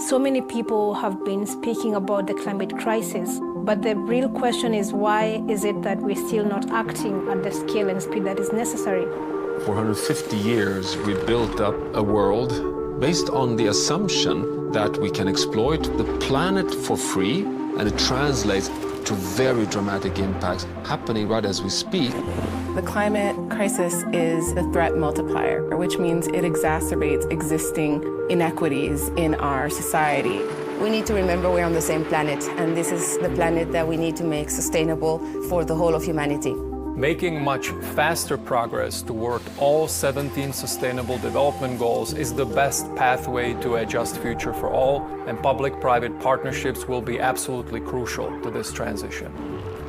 So many people have been speaking about the climate crisis, but the real question is, why is it that we're still not acting at the scale and speed that is necessary? For 150 years, we built up a world based on the assumption that we can exploit the planet for free, and it translates to very dramatic impacts happening right as we speak. The climate crisis is a threat multiplier, which means it exacerbates existing inequities in our society. We need to remember we're on the same planet, and this is the planet that we need to make sustainable for the whole of humanity. Making much faster progress toward all 17 Sustainable Development Goals is the best pathway to a just future for all, and public-private partnerships will be absolutely crucial to this transition.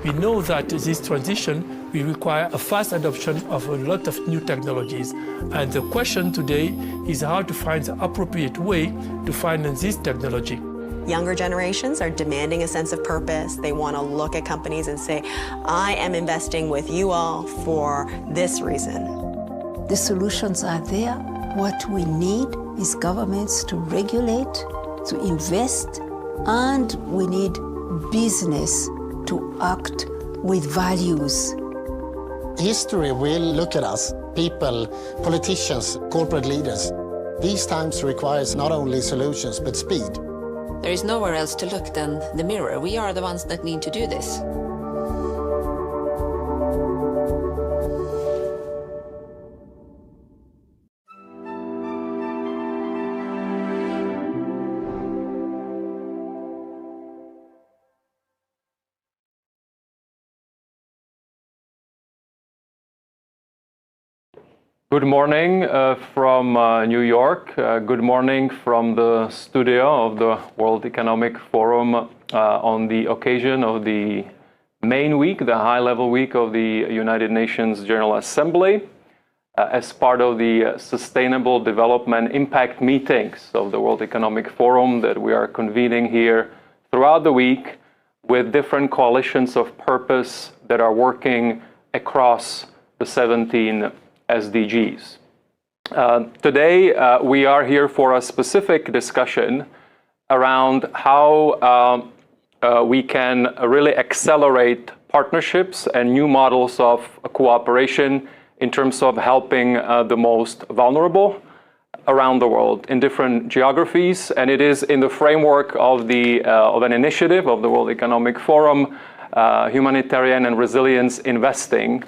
We know that this transition will require a fast adoption of a lot of new technologies, and the question today is how to find the appropriate way to finance this technology. Younger generations are demanding a sense of purpose. They want to look at companies and say, I am investing with you all for this reason. The solutions are there. What we need is governments to regulate, to invest, and we need business to act with values. History will look at us, people, politicians, corporate leaders. These times requires not only solutions, but speed. There is nowhere else to look than the mirror. We are the ones that need to do this. Good morning from New York. Good morning from the studio of the World Economic Forum on the occasion of the main week, the high-level week of the United Nations General Assembly, as part of the Sustainable Development Impact meetings of the World Economic Forum that we are convening here throughout the week with different coalitions of purpose that are working across the 17 SDGs. Today, we are here for a specific discussion around how we can really accelerate partnerships and new models of cooperation in terms of helping the most vulnerable around the world in different geographies. And it is in the framework of an initiative of the World Economic Forum, Humanitarian and Resilience Investing,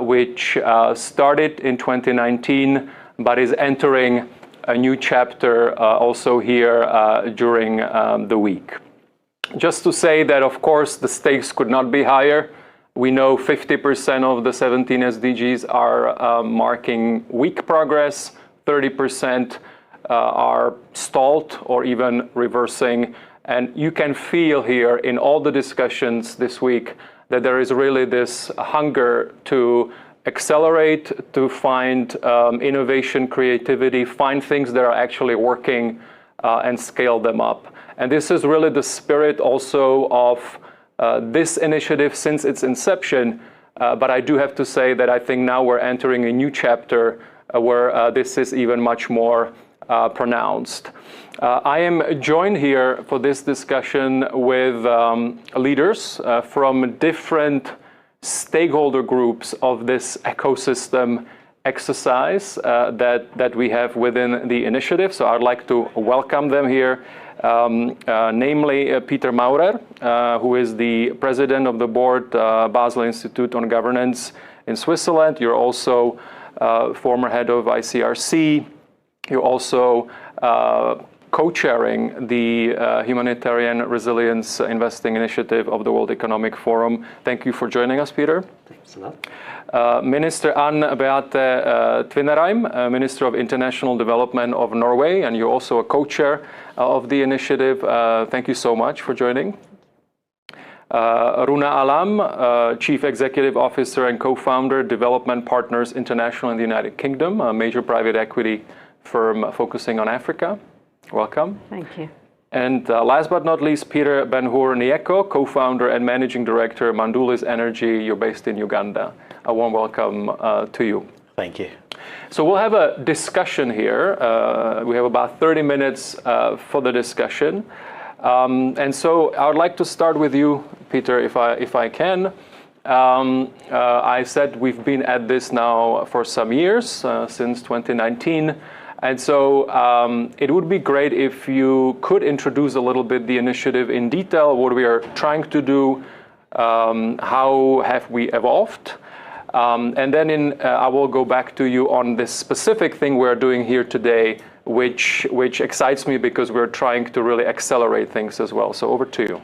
which started in 2019, but is entering a new chapter also here during the week. Just to say that, of course, the stakes could not be higher. We know 50% of the 17 SDGs are marking weak progress, 30% are stalled or even reversing. And you can feel here in all the discussions this week that there is really this hunger to accelerate, to find innovation, creativity, find things that are actually working and scale them up. And this is really the spirit also of this initiative since its inception. But I do have to say that I think now we're entering a new chapter where this is even much more pronounced. I am joined here for this discussion with leaders from different stakeholder groups of this ecosystem exercise that we have within the initiative. So I'd like to welcome them here, namely Peter Maurer, who is the president of the board, Basel Institute on Governance in Switzerland. You're also former head of ICRC. You're also co-chairing the Humanitarian Resilience Investing Initiative of the World Economic Forum. Thank you for joining us, Peter. Thanks a lot. Minister Anne Beate Tvinnereim, Minister of International Development of Norway, and you're also a co-chair of the initiative. Thank you so much for joining. Runa Alam, Chief Executive Officer and co-founder, Development Partners International in the United Kingdom, a major private equity firm focusing on Africa. Welcome. Thank you. And last but not least, Peter Ben-Hur Nyeko, co-founder and managing director, Mandulis Energy. You're based in Uganda. A warm welcome to you. Thank you. So we'll have a discussion here. We have about 30 minutes for the discussion. And so I would like to start with you, Peter, if I can. I said we've been at this now for some years, since 2019. And so it would be great if you could introduce a little bit the initiative in detail, what we are trying to do, how have we evolved. And then I will go back to you on this specific thing we're doing here today, which excites me because we're trying to really accelerate things as well. So over to you.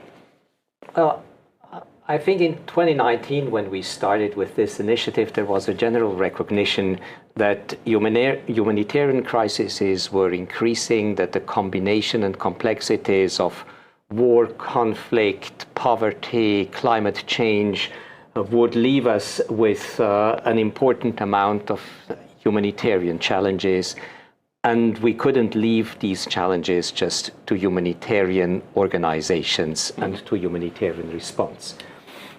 I think in 2019, when we started with this initiative, there was a general recognition that humanitarian crises were increasing, that the combination and complexities of war, conflict, poverty, climate change would leave us with an important amount of humanitarian challenges. And we couldn't leave these challenges just to humanitarian organizations and to humanitarian response.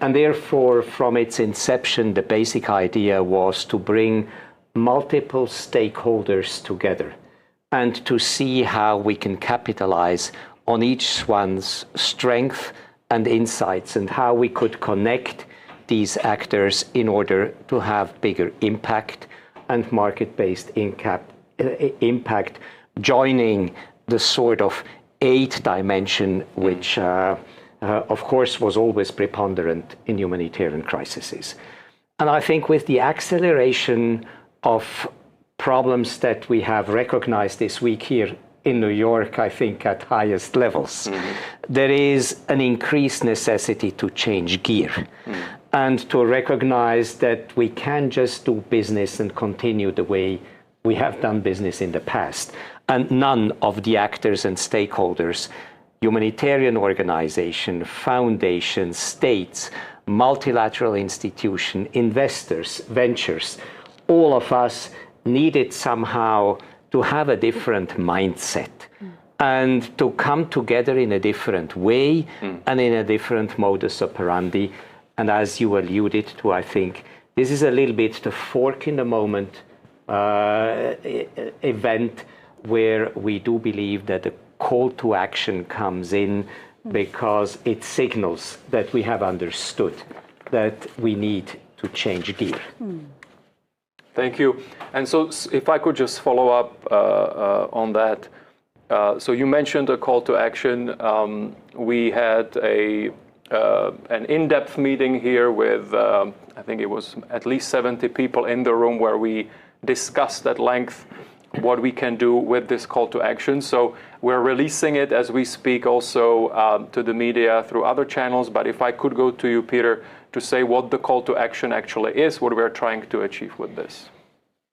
And therefore, from its inception, the basic idea was to bring multiple stakeholders together and to see how we can capitalize on each one's strength and insights and how we could connect these actors in order to have bigger impact and market-based impact, joining the sort of 8 dimension which of course, was always preponderant in humanitarian crises. And I think with the acceleration of problems that we have recognized this week here in New York, I think at highest levels, there is an increased necessity to change gear and to recognize that we can't just do business and continue the way we have done business in the past. And none of the actors and stakeholders, humanitarian organization, foundations, states, multilateral institutions, investors, ventures, all of us needed somehow to have a different mindset and to come together in a different way and in a different modus operandi. And as you alluded to, I think this is a little bit the fork in the moment event where we do believe that the call to action comes in because it signals that we have understood that we need to change gear. Thank you. And so if I could just follow up on that. So you mentioned a call to action. We had an in-depth meeting here with, I think it was at least 70 people in the room where we discussed at length what we can do with this call to action. So we're releasing it as we speak also to the media through other channels. But if I could go to you, Peter, to say what the call to action actually is, what we're trying to achieve with this.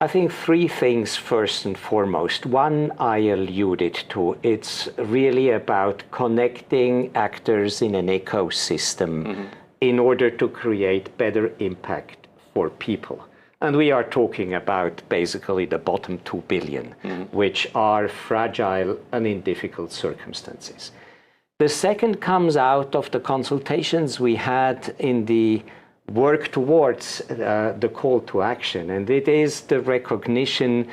I think 3 things first and foremost. One, I alluded to. It's really about connecting actors in an ecosystem in order to create better impact for people. And we are talking about basically the bottom 2 billion, which are fragile and in difficult circumstances. The second comes out of the consultations we had in the work towards the call to action. And it is the recognition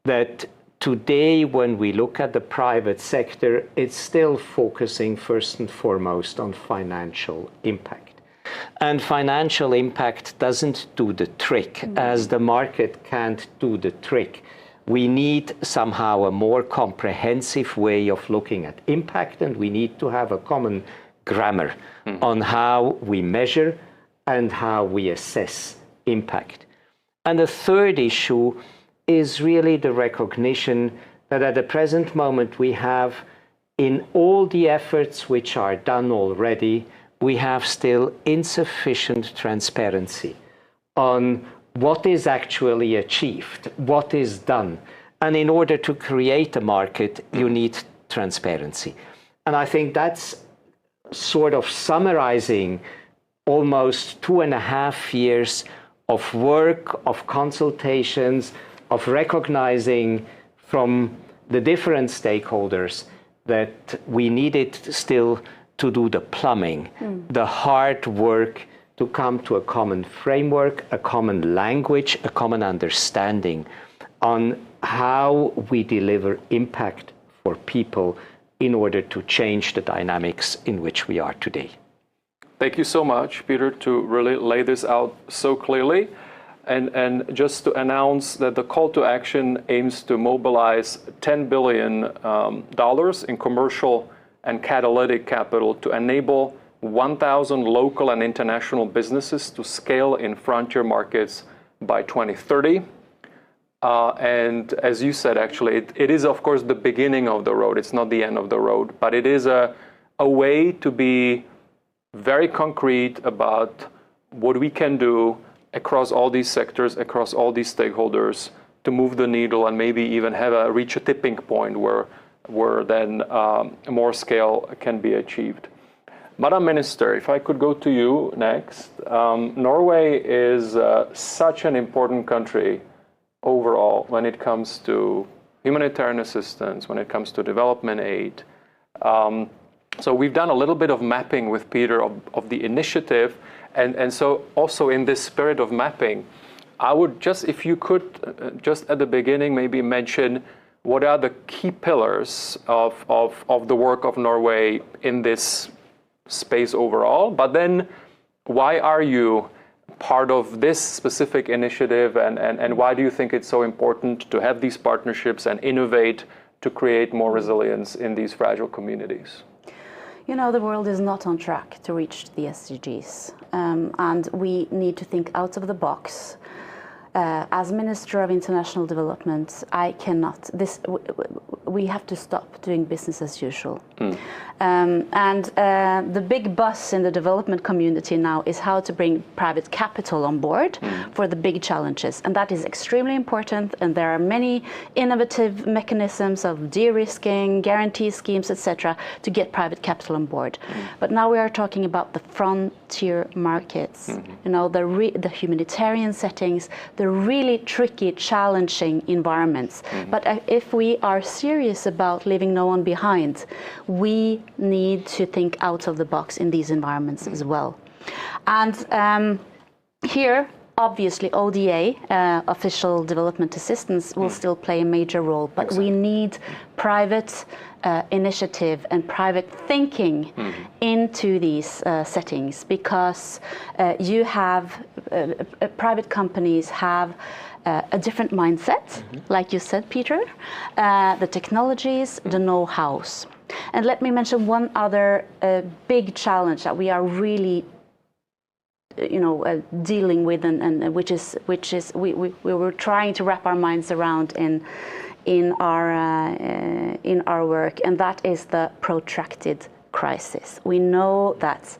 that today, when we look at the private sector, it's still focusing first and foremost on financial impact. And financial impact doesn't do the trick, as the market can't do the trick. We need somehow a more comprehensive way of looking at impact, and we need to have a common grammar on how we measure and how we assess impact. And the third issue is really the recognition that at the present moment we have, in all the efforts which are done already, we have still insufficient transparency on what is actually achieved, what is done. And in order to create a market, you need transparency. And I think that's sort of summarizing almost 2.5 years of work, of consultations, of recognizing from the different stakeholders that we needed still to do the plumbing, the hard work to come to a common framework, a common language, a common understanding on how we deliver impact for people in order to change the dynamics in which we are today. Thank you so much, Peter, to really lay this out so clearly. And just to announce that the call to action aims to mobilize $10 billion in commercial and catalytic capital to enable 1,000 local and international businesses to scale in frontier markets by 2030. And as you said, actually, it is, of course, the beginning of the road. It's not the end of the road, but it is a way to be very concrete about what we can do across all these sectors, across all these stakeholders, to move the needle and maybe even reach a tipping point where then more scale can be achieved. Madam Minister, if I could go to you next. Norway is such an important country overall when it comes to humanitarian assistance, when it comes to development aid. So we've done a little bit of mapping with Peter of the initiative. And so also in this spirit of mapping, I would just, if you could, just at the beginning, maybe mention what are the key pillars of the work of Norway in this space overall, but then why are you part of this specific initiative, and why do you think it's so important to have these partnerships and innovate to create more resilience in these fragile communities? You know, the world is not on track to reach the SDGs, and we need to think out of the box. As Minister of International Development, I cannot. We have to stop doing business as usual. The big buzz in the development community now is how to bring private capital on board for the big challenges, and that is extremely important. And there are many innovative mechanisms of de-risking, guarantee schemes, etc., to get private capital on board. But now we are talking about the frontier markets. You know, the humanitarian settings, the really tricky, challenging environments. But if we are serious about leaving no one behind, we need to think out of the box in these environments as well. And here, obviously, ODA, official development assistance, will still play a major role, but we need private initiative and private thinking into these settings, because you have private companies have a different mindset, like you said, Peter, the technologies, the know-hows. And let me mention one other big challenge that we are really dealing with, and which is we were trying to wrap our minds around in our work, and that is the protracted crisis. We know that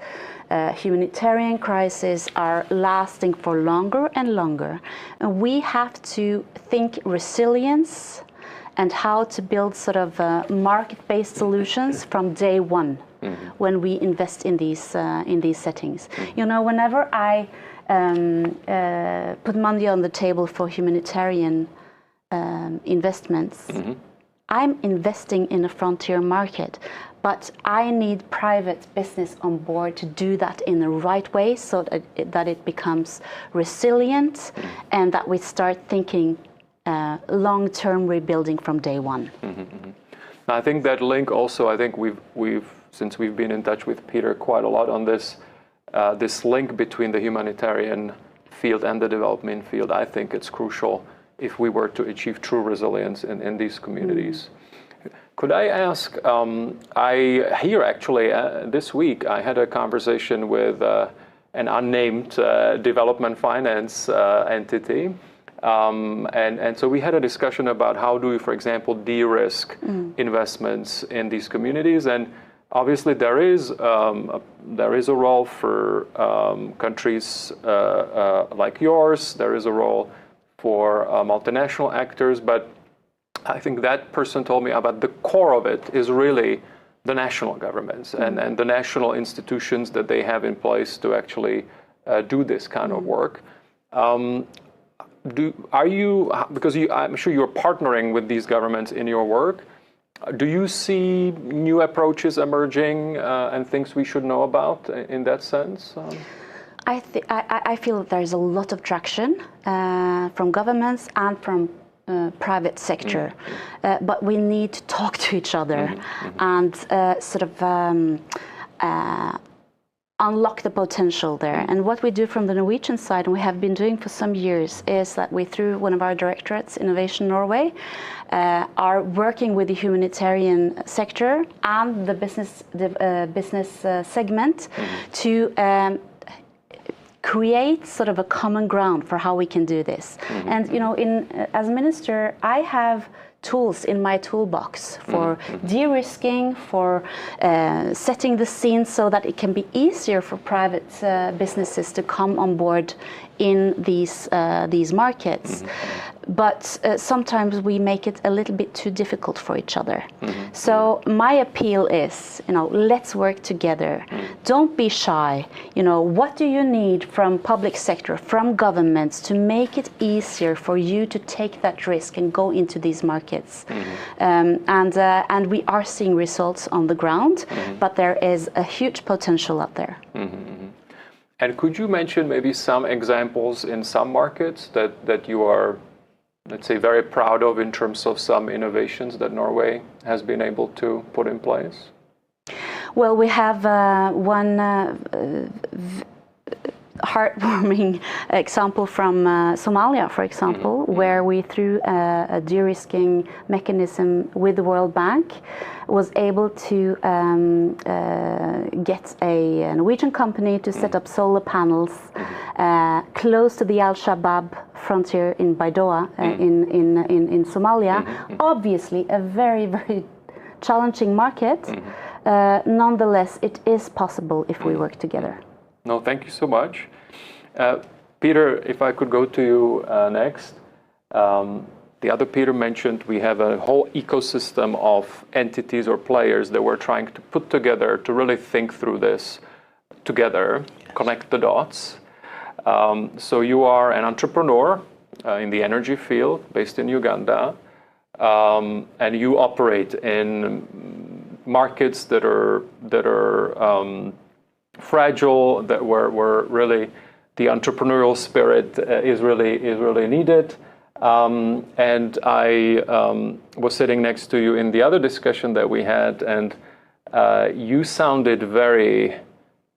humanitarian crises are lasting for longer and longer, and we have to think resilience and how to build sort of market-based solutions from day one when we invest in these settings. You know, whenever I put money on the table for humanitarian investments, I'm investing in a frontier market, but I need private business on board to do that in the right way, so that it becomes resilient and that we start thinking long-term rebuilding from day one. I think that link also, I think we've since we've been in touch with Peter quite a lot on this, this link between the humanitarian field and the development field, I think it's crucial if we were to achieve true resilience in these communities. Could I ask, I hear actually this week I had a conversation with an unnamed development finance entity. And so we had a discussion about how do we, for example, de-risk investments in these communities. And obviously there is a role for countries like yours. There is a role for multinational actors. But I think that person told me about the core of it is really the national governments and the national institutions that they have in place to actually do this kind of work. Because I'm sure you're partnering with these governments in your work, do you see new approaches emerging and things we should know about in that sense? I feel that there's a lot of traction from governments and from private sector, but we need to talk to each other and sort of unlock the potential there. And what we do from the Norwegian side, and we have been doing for some years, is that we, through one of our directorates, Innovation Norway, are working with the humanitarian sector and the business segment to create sort of a common ground for how we can do this. And you know, as minister, I have tools in my toolbox for de-risking, for setting the scene so that it can be easier for private businesses to come on board in these markets. But sometimes we make it a little bit too difficult for each other. So my appeal is, you know, let's work together. Don't be shy. You know, what do you need from public sector, from governments to make it easier for you to take that risk and go into these markets? And we are seeing results on the ground, but there is a huge potential out there. And could you mention maybe some examples in some markets that you are, let's say, very proud of in terms of some innovations that Norway has been able to put in place? Well, we have one heartwarming example from Somalia, for example, where we, through a de-risking mechanism with the World Bank, was able to get a Norwegian company to set up solar panels close to the Al-Shabaab frontier in Baidoa in Somalia. Obviously, a very, very challenging market. Nonetheless, it is possible if we work together. No, thank you so much. Peter, if I could go to you next. The other Peter mentioned we have a whole ecosystem of entities or players that we're trying to put together to really think through this together, connect the dots. So you are an entrepreneur in the energy field based in Uganda, and you operate in markets that are fragile, that where really the entrepreneurial spirit is really needed. And I was sitting next to you in the other discussion that we had, and you sounded very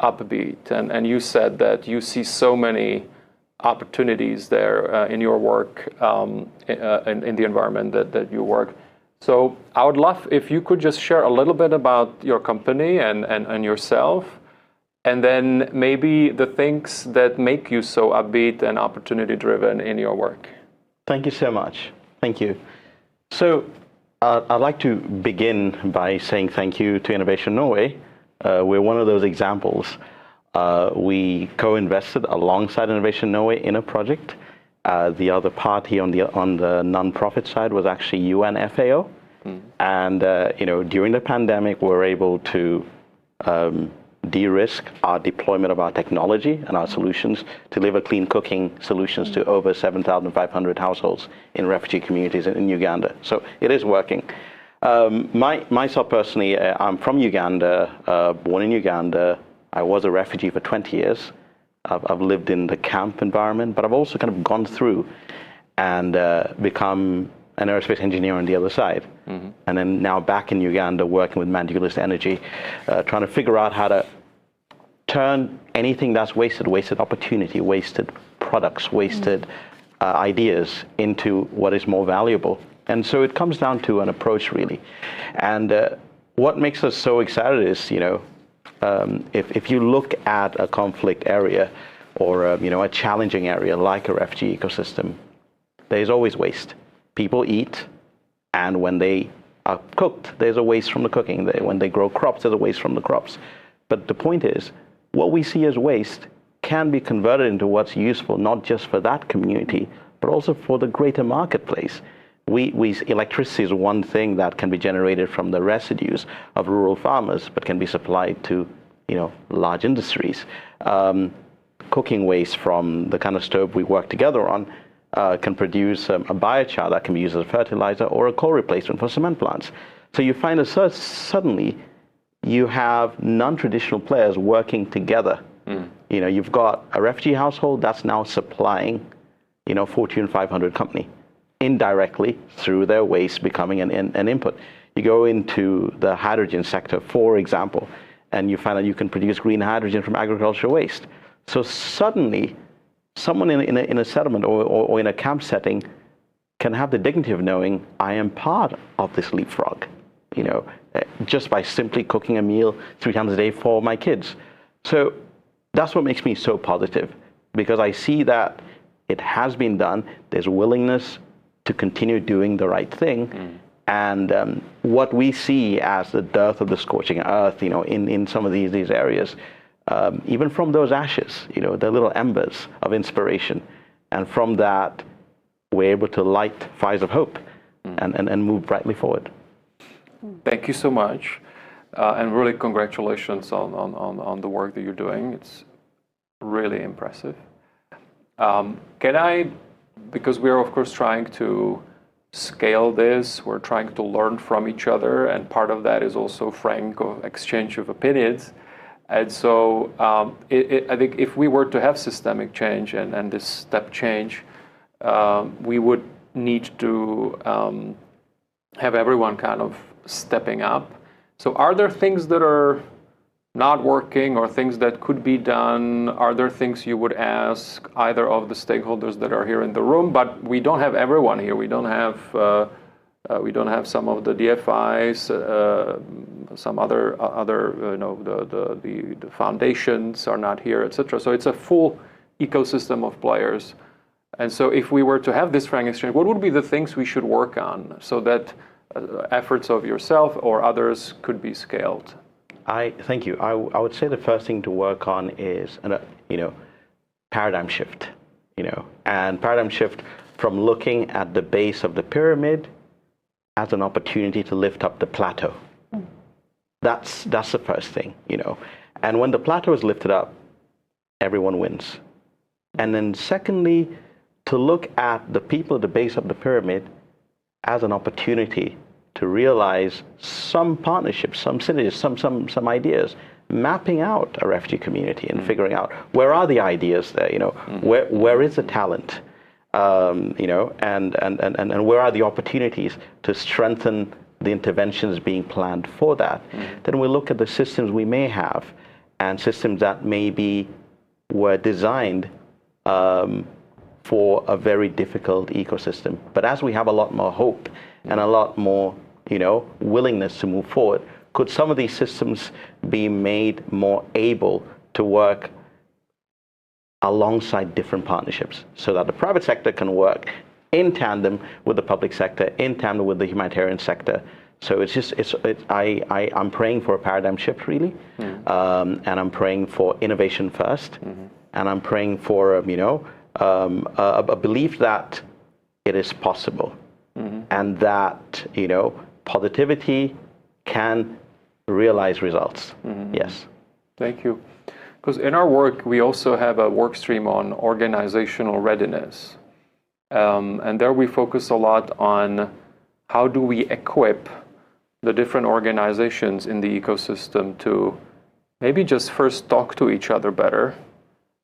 upbeat, and you said that you see so many opportunities there in your work, in the environment that you work. So I would love if you could just share a little bit about your company and yourself, and then maybe the things that make you so upbeat and opportunity-driven in your work. Thank you so much. Thank you. So I'd like to begin by saying thank you to Innovation Norway. We're one of those examples. We co-invested alongside Innovation Norway in a project. The other party on the non-profit side was actually UN FAO. And during the pandemic, we were able to de-risk our deployment of our technology and our solutions to deliver clean cooking solutions to over 7,500 households in refugee communities in Uganda. So it is working. Myself personally, I'm from Uganda, born inUganda. I was a refugee for 20 years. I've lived in the camp environment, but I've also kind of gone through and become an aerospace engineer on the other side. And then now back in Uganda working with Mandulus Energy, trying to figure out how to turn anything that's wasted opportunity, wasted products, wasted ideas into what is more valuable. And so it comes down to an approach really. And what makes us so excited is, if you look at a conflict area or a challenging area like a refugee ecosystem, there's always waste. People eat, and when they are cooked, there's a waste from the cooking. When they grow crops, there's a waste from the crops. But the point is, what we see as waste can be converted into what's useful, not just for that community, but also for the greater marketplace. Electricity is one thing that can be generated from the residues of rural farmers, but can be supplied to, large industries. Cooking waste from the kind of stove we work together on can produce a biochar that can be used as a fertilizer or a coal replacement for cement plants. So you find that suddenly you have non-traditional players working together. You know, you've got a refugee household that's now supplying, you know, Fortune 500 company indirectly through their waste becoming an input. You go into the hydrogen sector, for example, and you find out you can produce green hydrogen from agricultural waste. So suddenly, someone in a settlement or in a camp setting can have the dignity of knowing I am part of this leapfrog, you know, just by simply cooking a meal 3 times a day for my kids. So that's what makes me so positive, because I see that it has been done. There's willingness to continue doing the right thing. And what we see as the dearth of the scorching earth, you know, in some of these areas, even from those ashes, you know, the little embers of inspiration. And from that, we're able to light fires of hope and move brightly forward. Thank you so much. And really congratulations on the work that you're doing. It's really impressive. Can I, because we're of course trying to scale this, we're trying to learn from each other, and part of that is also frank exchange of opinions. And so I think if we were to have systemic change and this step change, we would need to have everyone kind of stepping up. So are there things that are not working or things that could be done? Are there things you would ask either of the stakeholders that are here in the room? But we don't have everyone here. We don't have some of the DFIs, some other you know, the foundations are not here, etc. So it's a full ecosystem of players. And so if we were to have this frank exchange, what would be the things we should work on so that efforts of yourself or others could be scaled? Thank you. I would say the first thing to work on is, you know, paradigm shift, you know, and paradigm shift from looking at the base of the pyramid as an opportunity to lift up the plateau. That's the first thing, you know. And when the plateau is lifted up, everyone wins. And then secondly, to look at the people at the base of the pyramid as an opportunity to realize some partnerships, some synergies, some ideas, mapping out a refugee community and figuring out where are the ideas there, you know, where is the talent, you know, and where are the opportunities to strengthen the interventions being planned for that. Then we look at the systems we may have and systems that maybe were designed for a very difficult ecosystem. But as we have a lot more hope and a lot more, you know, willingness to move forward, could some of these systems be made more able to work alongside different partnerships so that the private sector can work in tandem with the public sector, in tandem with the humanitarian sector? So it's just, I'm praying for a paradigm shift, really, and I'm praying for innovation first, and I'm praying for, you know, a belief that it is possible, and that, you know, positivity can realize results. Yes. Thank you. Because in our work, we also have a work stream on organizational readiness. And there we focus a lot on how do we equip the different organizations in the ecosystem to maybe just first talk to each other better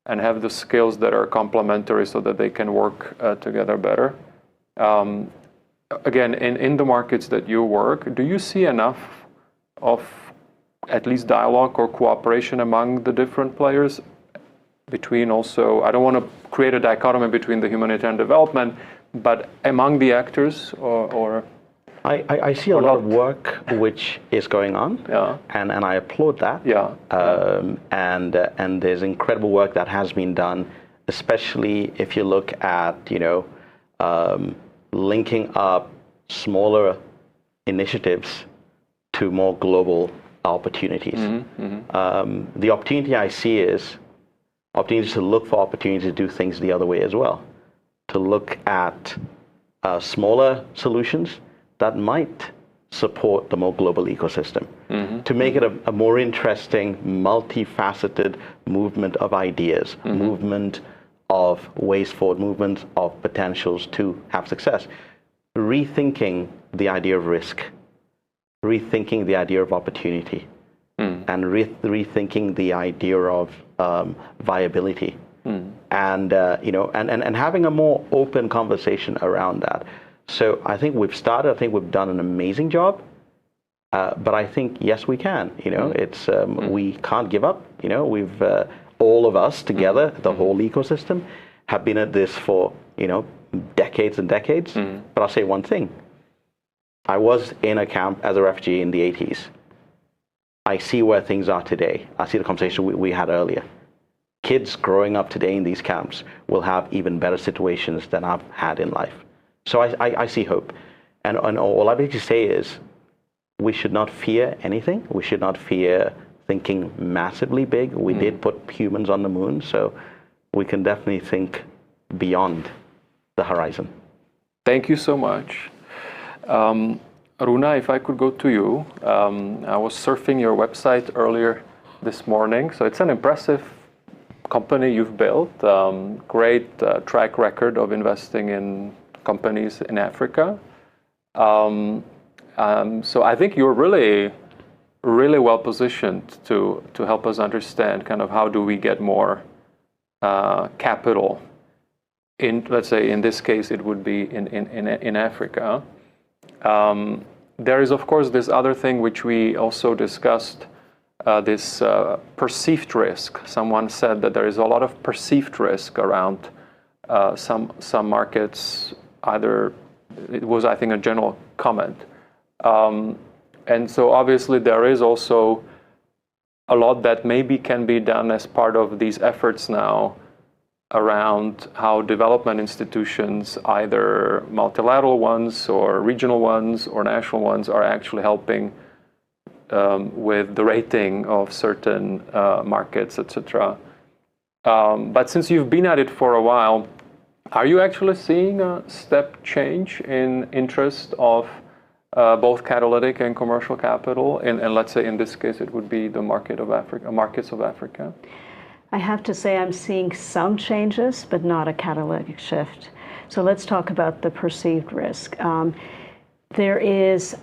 and have the skills that are complementary so that they can work together better. Again, in the markets that you work, do you see enough of at least dialogue or cooperation among the different players between also, I don't want to create a dichotomy between the humanitarian development, but among the actors or I see a lot of work which is going on, and I applaud that. And there's incredible work that has been done, especially if you look at, you know, linking up smaller initiatives to more global opportunities. The opportunity I see is opportunities to look for opportunities to do things the other way as well, to look at smaller solutions that might support the more global ecosystem, to make it a more interesting, multifaceted movement of ideas, movement of ways forward, movement of potentials to have success. Rethinking the idea of risk, rethinking the idea of opportunity, and rethinking the idea of viability, and and having a more open conversation around that. So I think we've started. I think we've done an amazing job, but I think yes, we can. It's we can't give up. We've all of us together, the whole ecosystem, have been at this for decades and decades. But I'll say one thing. I was in a camp as a refugee in the 80s. I see where things are today. I see the conversation we had earlier. Kids growing up today in these camps will have even better situations than I've had in life. So I see hope. And all I need to say is we should not fear anything. We should not fear thinking massively big. We did put humans on the moon, so we can definitely think beyond the horizon. Thank you so much. Runa, if I could go to you. I was surfing your website earlier this morning. So it's an impressive company you've built. Great track record of investing in companies in Africa. So I think you're really well positioned to help us understand kind of how do we get more capital in, let's say, in this case, it would be in Africa. There is, of course, this other thing which we also discussed, this perceived risk. Someone said that there is a lot of perceived risk around some markets. Either it was, I think, a general comment. And so obviously there is also a lot that maybe can be done as part of these efforts now around how development institutions, either multilateral ones or regional ones or national ones, are actually helping with the rating of certain markets, etc. But since you've been at it for a while, are you actually seeing a step change in interest of both catalytic and commercial capital? And let's say in this case it would be the markets of Africa? I have to say I'm seeing some changes, but not a catalytic shift. So let's talk about the perceived risk. There is,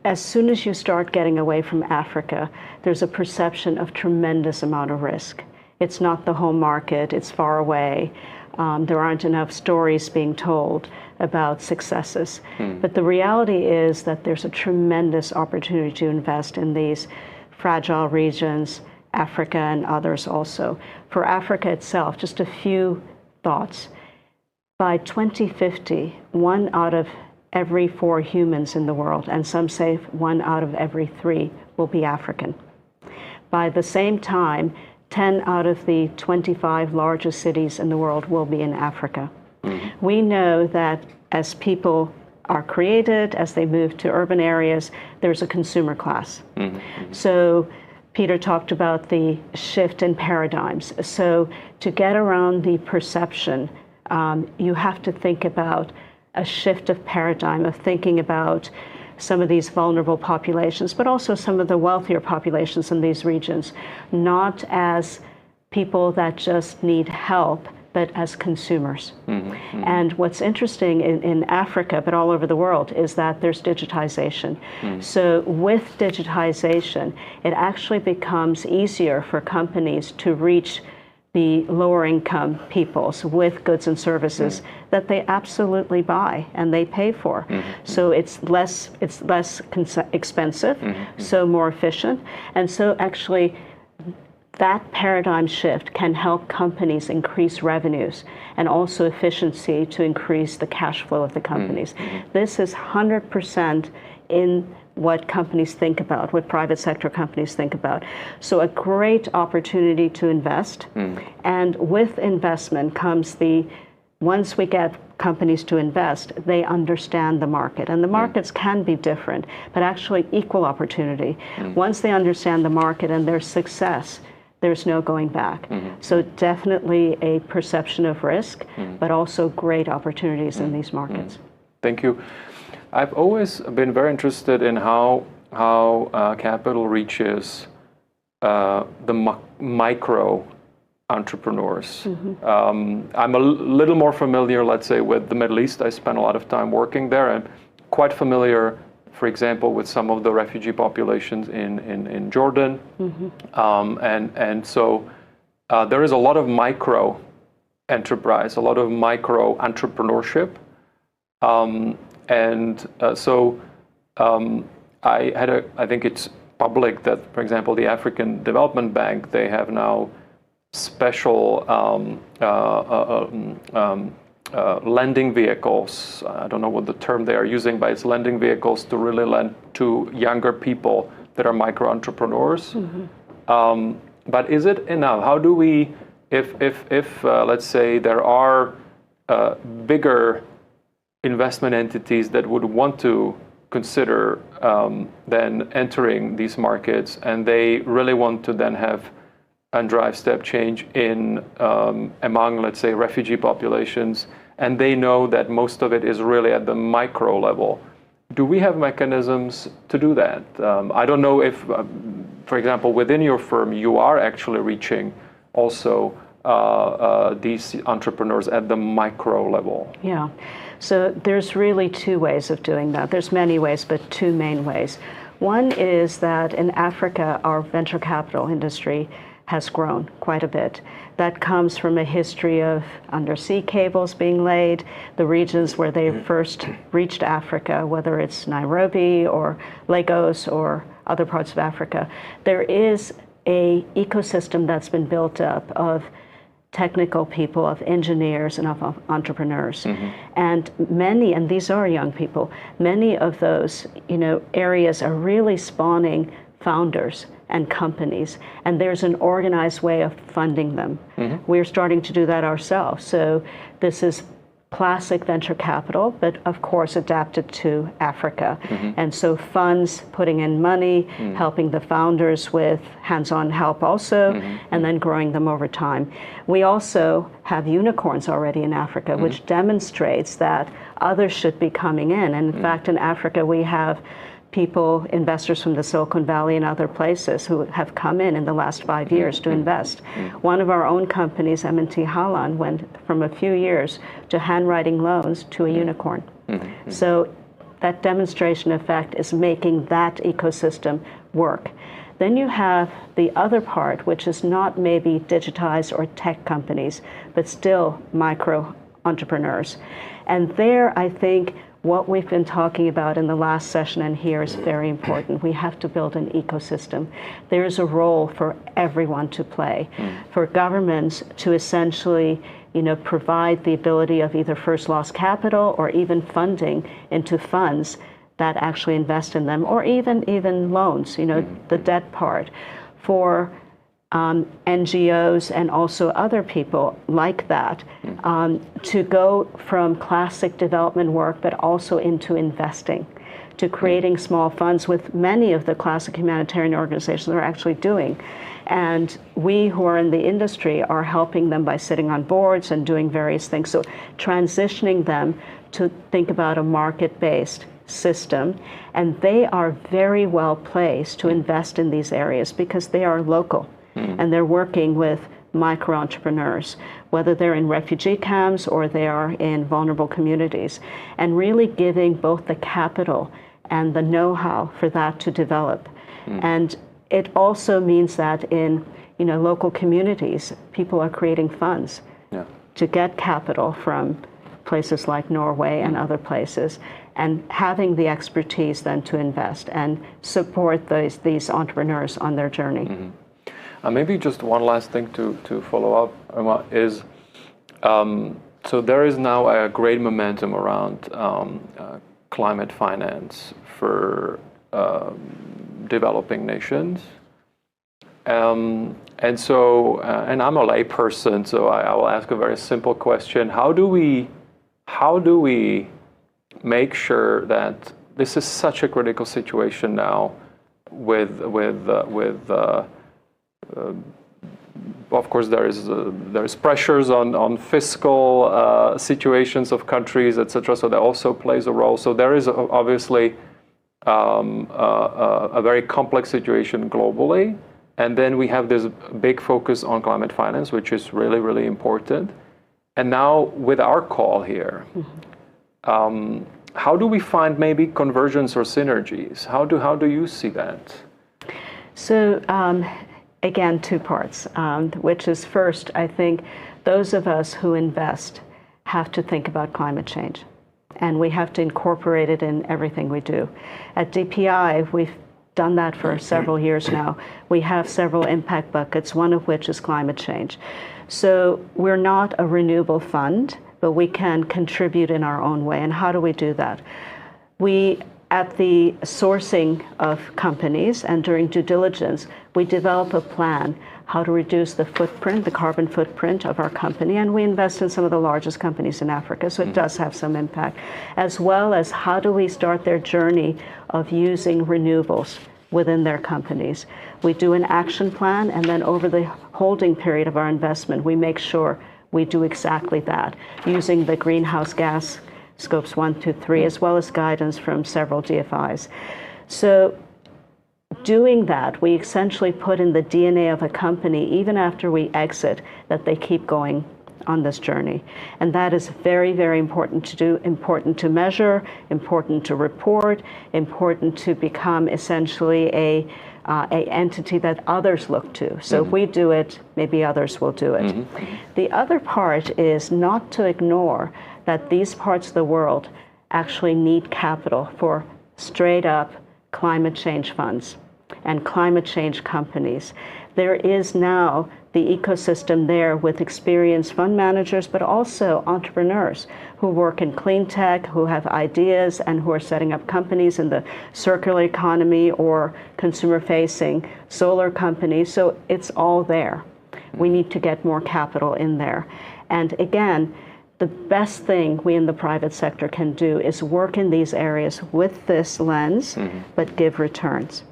as soon as you start getting away from Africa, there's a perception of tremendous amount of risk. It's not the home market, it's far away. There aren't enough stories being told about successes. But the reality is that there's a tremendous opportunity to invest in these fragile regions, Africa and others also. For Africa itself, just a few thoughts. By 2050, 1 out of every 4 humans in the world, and some say 1 out of every 3, will be African. By the same time, 10 out of the 25 largest cities in the world will be in Africa. We know that as people are created, as they move to urban areas, there's a consumer class. So Peter talked about the shift in paradigms. So to get around the perception, you have to think about a shift of paradigm, of thinking about some of these vulnerable populations, but also some of the wealthier populations in these regions, not as people that just need help, but as consumers. And what's interesting in Africa, but all over the world, is that there's digitization. So with digitization, it actually becomes easier for companies to reach the lower income peoples with goods and services that they absolutely buy and they pay for. So it's less expensive, so more efficient. And so actually that paradigm shift can help companies increase revenues and also efficiency to increase the cash flow of the companies. This is 100% in what companies think about, what private sector companies think about. So a great opportunity to invest. And with investment comes once we get companies to invest, they understand the market. And the markets can be different, but actually equal opportunity. Once they understand the market and their success, there's no going back. So definitely a perception of risk, but also great opportunities in these markets. Thank you. I've always been very interested in how capital reaches the micro entrepreneurs. I'm a little more familiar, let's say, with the Middle East. I spent a lot of time working there. I'm quite familiar for example, with some of the refugee populations in Jordan. And so there is a lot of micro enterprise, a lot of micro entrepreneurship. I think it's public that, for example, the African Development Bank, they have now special lending vehicles. I don't know what the term they are using, but it's lending vehicles to really lend to younger people that are micro entrepreneurs. But is it enough? How do we, if let's say there are bigger investment entities that would want to consider then entering these markets, and they really want to then have and drive step change in among, let's say, refugee populations, and they know that most of it is really at the micro level. Do we have mechanisms to do that? I don't know if, for example, within your firm, you are actually reaching also these entrepreneurs at the micro level. Yeah. So there's really two ways of doing that. There's many ways, but two main ways. One is that in Africa, our venture capital industry has grown quite a bit. That comes from a history of undersea cables being laid, the regions where they first reached Africa, whether it's Nairobi or Lagos or other parts of Africa. There is an ecosystem that's been built up of technical people, of engineers, and of entrepreneurs. And many, and these are young people, many of those areas are really spawning founders and companies, and there's an organized way of funding them. We're starting to do that ourselves. So this is classic venture capital, but of course adapted to Africa. And so funds putting in money, helping the founders with hands-on help also, and then growing them over time. We also have unicorns already in Africa, which demonstrates that others should be coming in. And in fact, in Africa, we have people, investors from the Silicon Valley and other places who have come in the last 5 years to invest. One of our own companies, M&T Haaland, went from a few years to handwriting loans to a unicorn. So that demonstration effect is making that ecosystem work. Then you have the other part, which is not maybe digitized or tech companies, but still micro entrepreneurs. And there, I think, what we've been talking about in the last session and here is very important. We have to build an ecosystem. There's a role for everyone to play, for governments to essentially provide the ability of either first loss capital or even funding into funds that actually invest in them, or even loans, the debt part, for NGOs and also other people like that to go from classic development work, but also into investing, to creating small funds, with many of the classic humanitarian organizations are actually doing. And we who are in the industry are helping them by sitting on boards and doing various things. So transitioning them to think about a market-based system, and they are very well placed to invest in these areas because they are local. And they're working with micro entrepreneurs, whether they're in refugee camps or they are in vulnerable communities, and really giving both the capital and the know-how for that to develop. And it also means that in local communities, people are creating funds to get capital from places like Norway and other places, and having the expertise then to invest and support these entrepreneurs on their journey. Maybe just one last thing to follow up, Irma, is so there is now a great momentum around climate finance for developing nations. And I'm a lay person, so I will ask a very simple question. How do we make sure that this is such a critical situation now with of course, there is pressures on fiscal situations of countries, etc. So that also plays a role. So there is obviously a very complex situation globally, and then we have this big focus on climate finance, which is really, really important. And now with our call here, how do we find maybe convergence or synergies? How do you see that? So again, two parts, which is first, I think those of us who invest have to think about climate change, and we have to incorporate it in everything we do. At DPI, we've done that for several years now. We have several impact buckets, one of which is climate change. So we're not a renewable fund, but we can contribute in our own way. And how do we do that? We, at the sourcing of companies and during due diligence, we develop a plan how to reduce the footprint, the carbon footprint of our company, and we invest in some of the largest companies in Africa, so it does have some impact, as well as how do we start their journey of using renewables within their companies. We do an action plan, and then over the holding period of our investment, we make sure we do exactly that, using the greenhouse gas scopes 1, 2, 3, as well as guidance from several DFIs. So doing that, we essentially put in the DNA of a company, even after we exit, that they keep going on this journey. And that is very, very important to do, important to measure, important to report, important to become essentially a entity that others look to. So if we do it, maybe others will do it. The other part is not to ignore that these parts of the world actually need capital for straight up climate change funds and climate change companies. There is now the ecosystem there with experienced fund managers, but also entrepreneurs who work in clean tech, who have ideas, and who are setting up companies in the circular economy or consumer-facing solar companies. So it's all there. We need to get more capital in there. And again, the best thing we in the private sector can do is work in these areas with this lens, but give returns.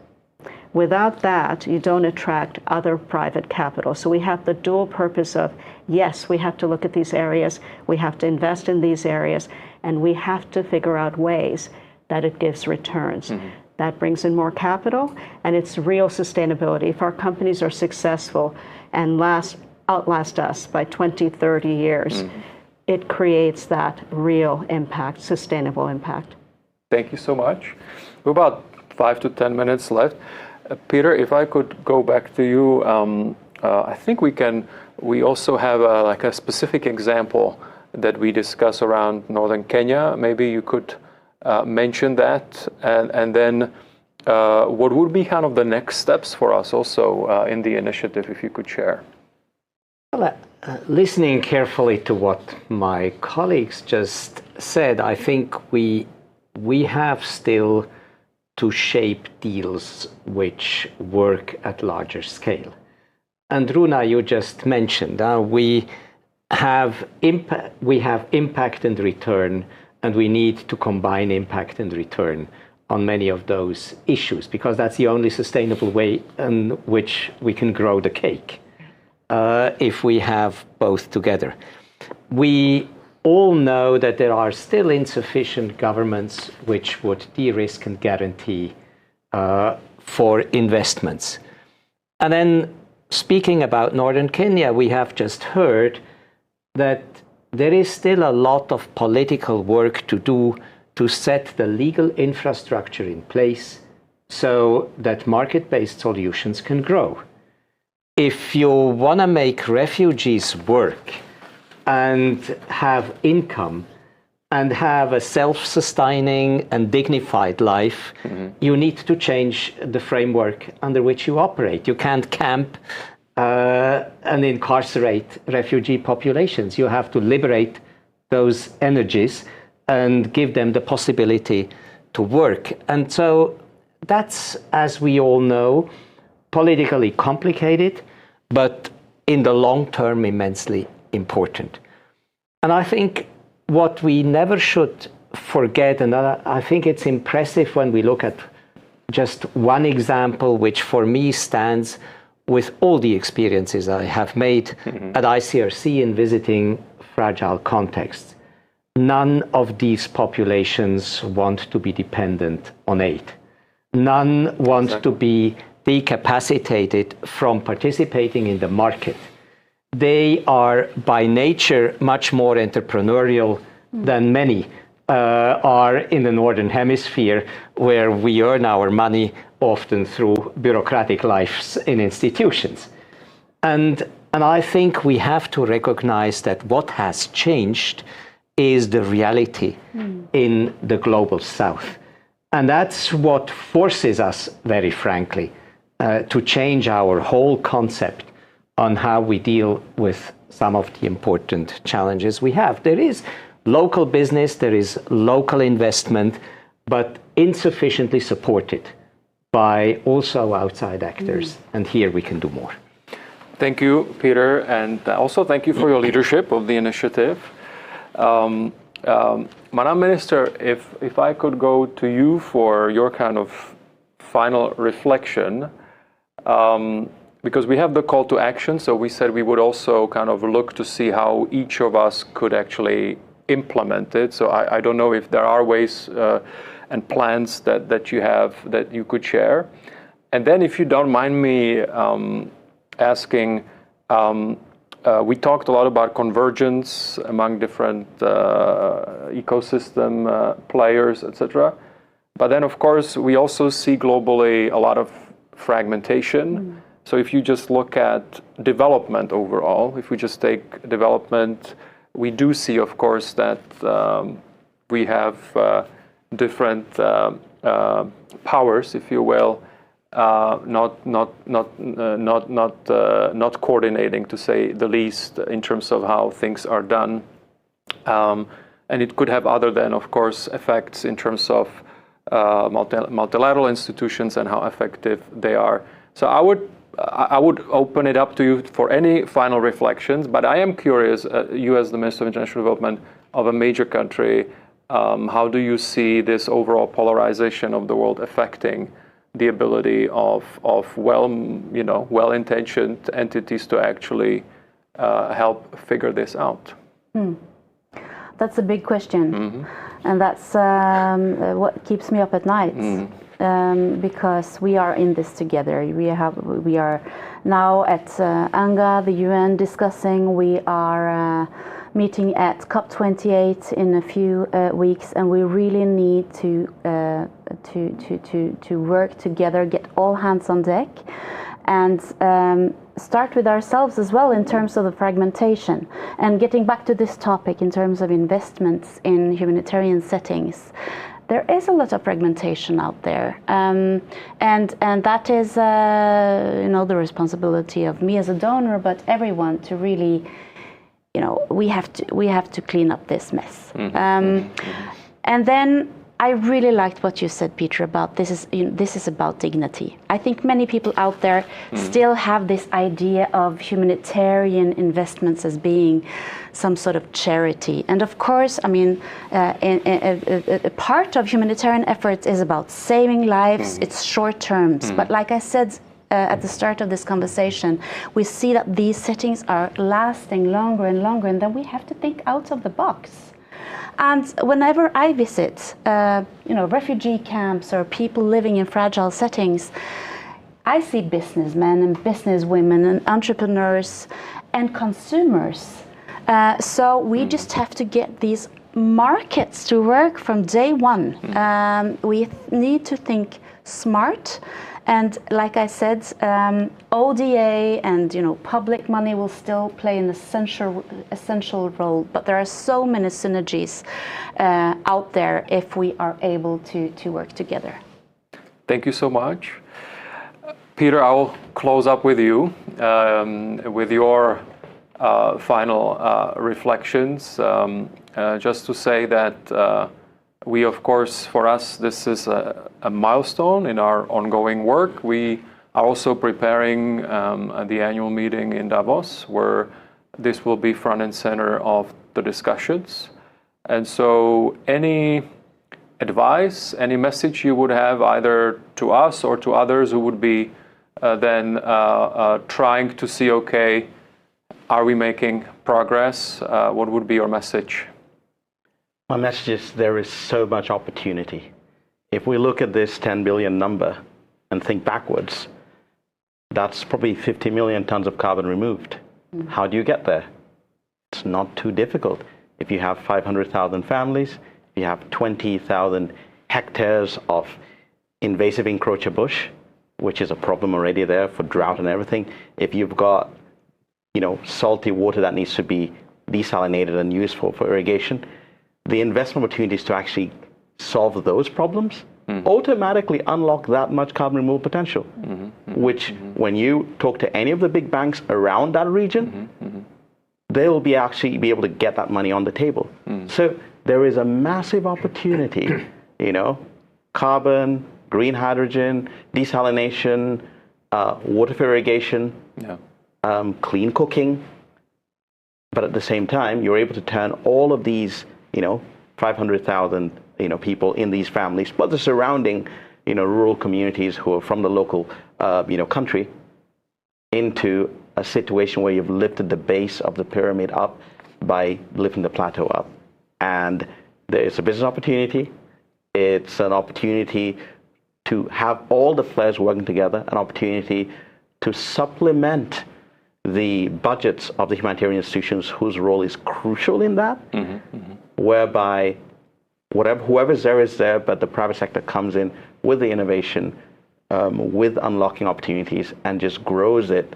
Without that, you don't attract other private capital. So we have the dual purpose of, yes, we have to look at these areas, we have to invest in these areas, and we have to figure out ways that it gives returns. That brings in more capital, and it's real sustainability. If our companies are successful and outlast us by 20, 30 years, it creates that real impact, sustainable impact. Thank you so much. We're about 5 to 10 minutes left. Peter, if I could go back to you, I think we also have like a specific example that we discuss around northern Kenya. Maybe you could mention that, and then what would be kind of the next steps for us also in the initiative, if you could share? Well, listening carefully to what my colleagues just said, I think we have still to shape deals which work at larger scale. And Runa, you just mentioned, we have impact and return, and we need to combine impact and return on many of those issues, because that's the only sustainable way in which we can grow the cake, if we have both together. We all know that there are still insufficient governments which would de-risk and guarantee for investments. And then speaking about northern Kenya, we have just heard that there is still a lot of political work to do to set the legal infrastructure in place so that market-based solutions can grow. If you want to make refugees work and have income and have a self-sustaining and dignified life, you need to change the framework under which you operate. You can't camp and incarcerate refugee populations. You have to liberate those energies and give them the possibility to work. And so that's, as we all know, politically complicated, but in the long term immensely important. And I think what we never should forget, and I think it's impressive when we look at just one example, which for me stands with all the experiences I have made at ICRC in visiting fragile contexts. None of these populations want to be dependent on aid. None want to be decapacitated from participating in the market. They are by nature much more entrepreneurial than many are in the Northern Hemisphere, where we earn our money often through bureaucratic lives in institutions. And I think we have to recognize that what has changed is the reality in the global South. And that's what forces us, very frankly, to change our whole concept on how we deal with some of the important challenges we have. There is local business, there is local investment, but insufficiently supported by also outside actors. And here we can do more. Thank you, Peter, and also thank you for your leadership of the initiative. Madam Minister, if I could go to you for your kind of final reflection, because we have the call to action, so we said we would also kind of look to see how each of us could actually implement it. So I don't know if there are ways and plans that you have that you could share. And then if you don't mind me asking, we talked a lot about convergence among different ecosystem players, etc. But then, of course, we also see globally a lot of fragmentation. So if you just look at development overall, if we just take development, we do see, of course, that we have different powers, if you will, not coordinating, to say the least, in terms of how things are done, and it could have other than, of course, effects in terms of multilateral institutions and how effective they are. So I would open it up to you for any final reflections. But I am curious, you as the Minister of International Development of a major country, how do you see this overall polarization of the world affecting the ability of well-intentioned entities to actually help figure this out? That's a big question, and that's what keeps me up at night, because we are in this together. We are now at UNGA, the UN, discussing. We are meeting at COP28 in a few weeks, and we really need to work together, get all hands on deck, and start with ourselves as well in terms of the fragmentation. And getting back to this topic in terms of investments in humanitarian settings, there is a lot of fragmentation out there, and that is the responsibility of me as a donor, but everyone to really, we have to clean up this mess. And then I really liked what you said, Peter, about this is about dignity. I think many people out there still have this idea of humanitarian investments as being some sort of charity. And of course, I mean, a part of humanitarian efforts is about saving lives. It's short terms. But like I said at the start of this conversation, we see that these settings are lasting longer and longer, and then we have to think out of the box. And whenever I visit, refugee camps or people living in fragile settings, I see businessmen and businesswomen and entrepreneurs and consumers. So we just have to get these markets to work from day one. We need to think smart. And like I said, ODA and public money will still play an essential role. But there are so many synergies out there if we are able to work together. Thank you so much, Peter. I'll close up with you with your final reflections. Just to say that. We, of course, for us, this is a milestone in our ongoing work. We are also preparing the annual meeting in Davos, where this will be front and center of the discussions. And so any advice, any message you would have either to us or to others who would be then trying to see, okay, are we making progress? What would be your message? My message is there is so much opportunity. If we look at this 10 billion number and think backwards, that's probably 50 million tons of carbon removed. How do you get there? It's not too difficult. If you have 500,000 families, you have 20,000 hectares of invasive encroacher bush, which is a problem already there for drought and everything. If you've got, salty water that needs to be desalinated and used for irrigation, the investment opportunities to actually solve those problems automatically unlock that much carbon removal potential, which when you talk to any of the big banks around that region, they will actually be able to get that money on the table. So there is a massive opportunity, carbon, green hydrogen, desalination, water for irrigation, clean cooking. But at the same time, you're able to turn all of these, 500,000, people in these families, but the surrounding, rural communities who are from the local, country, into a situation where you've lifted the base of the pyramid up by lifting the plateau up. And it's a business opportunity. It's an opportunity to have all the players working together, an opportunity to supplement the budgets of the humanitarian institutions whose role is crucial in that, whereby whoever's there is there, but the private sector comes in with the innovation, with unlocking opportunities, and just grows it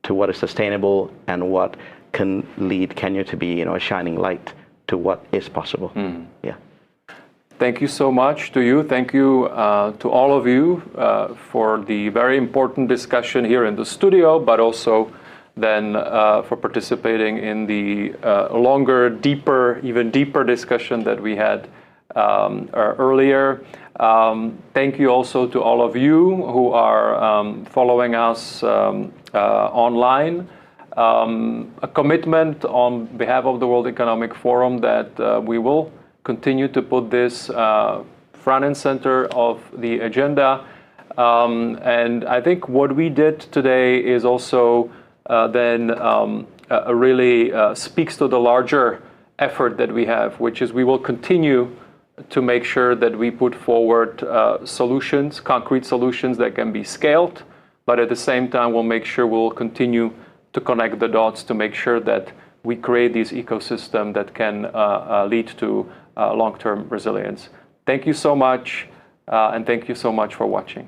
to what is sustainable and what can lead Kenya to be, a shining light to what is possible. Yeah. Thank you so much to you. Thank you to all of you for the very important discussion here in the studio, but also then for participating in the longer, deeper, even deeper discussion that we had earlier. Thank you also to all of you who are following us online. A commitment on behalf of the World Economic Forum that we will continue to put this front and center of the agenda. And I think what we did today is also then really speaks to the larger effort that we have, which is we will continue to make sure that we put forward solutions, concrete solutions that can be scaled, but at the same time we'll make sure we'll continue to connect the dots to make sure that we create this ecosystem that can lead to long-term resilience. Thank you so much, and thank you so much for watching.